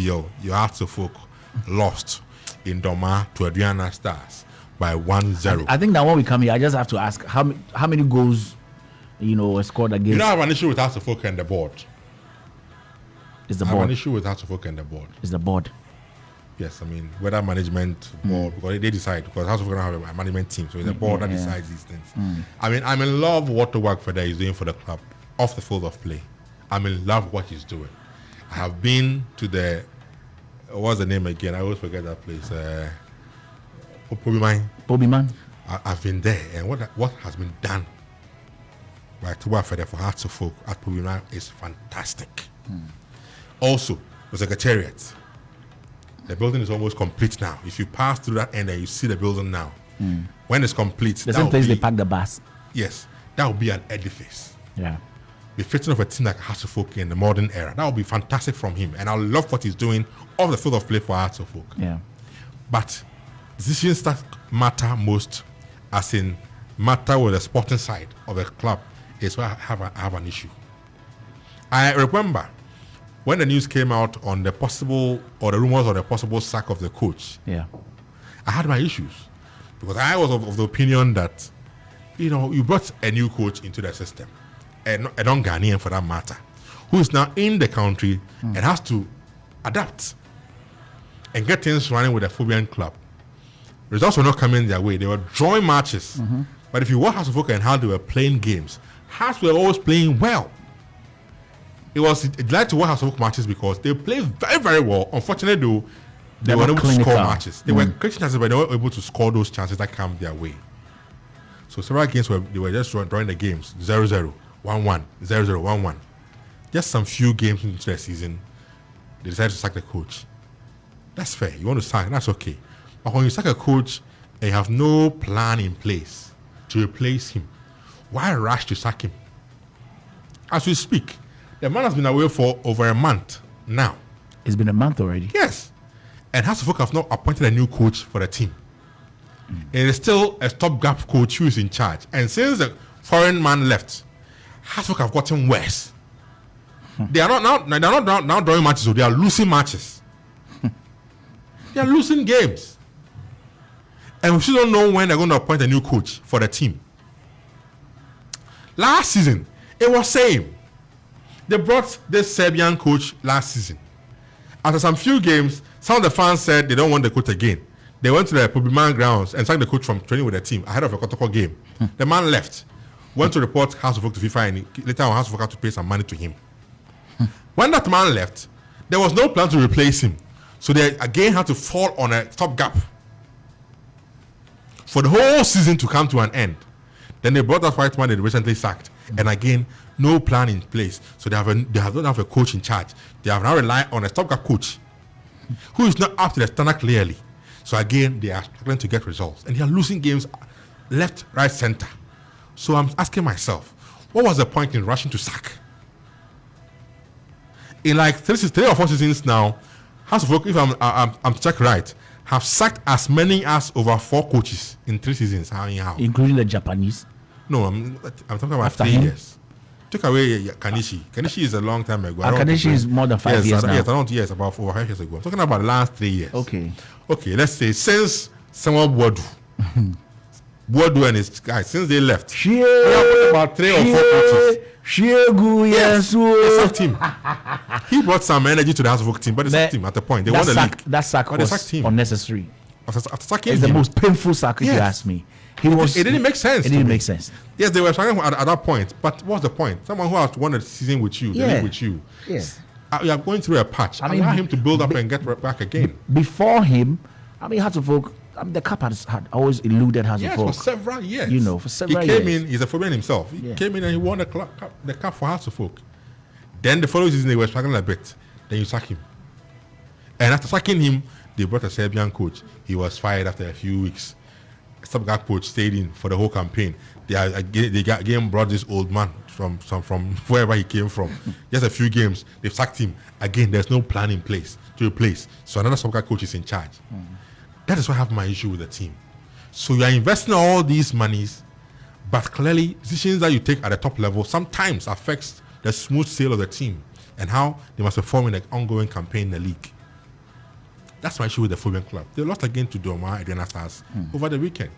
IPL, your Hearts of Oak lost in Doma to Adriana Stars by 1-0. I think that when we come here, I just have to ask how many goals, were scored against. You don't have an issue with Hearts of Oak and the board. It's the I board. have an issue with Hearts of Oak and the board. It's the board. Yes, I mean, whether management board, because they decide, because House of Oak don't have a management team, so it's the board that decides these things. I mean, I'm in love with what the work for is doing for the club off the field of play. I'm in love with what he's doing. I have been to the, what's the name again? I always forget that place. KOOPMAN. I've been there, and what has been done by Tuba Feder for Hearts of Oak at KOOPMAN is fantastic. Also, the Secretariat. The building is almost complete now. If you pass through that end and you see the building now, when it's complete, the same place they park the bus. Yes, that will be an edifice. Yeah. The fitting of a team like Hearts of Oak in the modern era, that will be fantastic from him. And I love what he's doing off the field of play for Hearts of Oak. Yeah. But decisions that matter most, as in matter with the sporting side of the club, is where I have an issue. I remember when the news came out on the possible, or the rumors of the possible sack of the coach, I had my issues. Because I was of the opinion that, you brought a new coach into the system, a non-Ghanaian for that matter, who is now in the country and has to adapt and get things running with the Phobian club. Results were not coming their way. They were drawing matches. But if you watch Hearts of Oak and how they were playing games, Hearts were always playing well. It was glad to watch Hearts of Oak matches because they played very, very well. Unfortunately, though, they were able to score matches. They were creating chances, but they were able to score those chances that come their way. So several games they were just drawing the games 0-0, 1-1, 0-0, 1-1. Just some few games into the season, they decided to sack the coach. That's fair. You want to sack, that's okay. But when you sack a coach and you have no plan in place to replace him, why rush to sack him? As we speak, the man has been away for over a month now. It's been a month already. Yes. And Hearts of Oak have not appointed a new coach for the team. It is still a stopgap coach who is in charge. And since the foreign man left, Hearts of Oak have gotten worse. They are not now drawing matches, so they are losing matches. They are losing games. And we still don't know when they're going to appoint a new coach for the team. Last season, it was same. They brought this Serbian coach last season. After some few games, some of the fans said they don't want the coach again. They went to the KOOPMAN grounds and sacked the coach from training with the team ahead of a Kotoko game. The man left, went to report House of Oak to FIFA, and later on House of Oak had to pay some money to him. When that man left, there was no plan to replace him. So they again had to fall on a stopgap for the whole season to come to an end. Then they brought that white man they recently sacked. And again, no plan in place. So they don't have a coach in charge. They have now relied on a stopgap coach who is not up to the standard clearly. So again, they are struggling to get results. And they are losing games left, right, center. So I'm asking myself, what was the point in rushing to sack? In like 3 or 4 seasons now, House of Oak, if I'm checked right, have sacked as many as over 4 coaches in 3 seasons. How? Including the Japanese? No, I'm talking about After 3 him? years. Took away Kanishi. Kanishi is a long time ago. Kanishi is more than 5 years now. Yes, around years, about 4 or 5 years ago. I'm talking about the last 3 years. Okay, let's say since Sowah Boadu and his guys, since they left, we have put about 3 or 4 coaches. Yes, they sacked him. He brought some energy to the House of Oak team, but they sacked him at the point. They won the league. That sack But they was sacked him. unnecessary. After sacking It's him, the most painful sack, if you ask me. It didn't make sense. It to didn't me. make sense. Yes, they were struggling at that point, but what's the point? Someone who has won a season with you, the league with you, Yes. you are going through a patch. Allow him to build up and get back again. Before him, Hearts of Oak, the cup had always eluded Hearts of Oak. For several years. For several years. He came in, he's a Phobian himself. He came in and he won the cup for Hearts of Oak. Then the following season, they were struggling a bit. Then you sack him. And after sacking him, they brought a Serbian coach. He was fired after a few weeks. Stopgap coach stayed in for the whole campaign. They again brought this old man from wherever he came from. Just a few games, they've sacked him. Again, there's no plan in place to replace. So another stopgap coach is in charge. That is why I have my issue with the team. So you are investing all these monies, but clearly decisions that you take at the top level sometimes affects the smooth sail of the team and how they must perform in an ongoing campaign in the league. That's my issue with the football club. They lost again to Doma Adriana Stars over the weekend.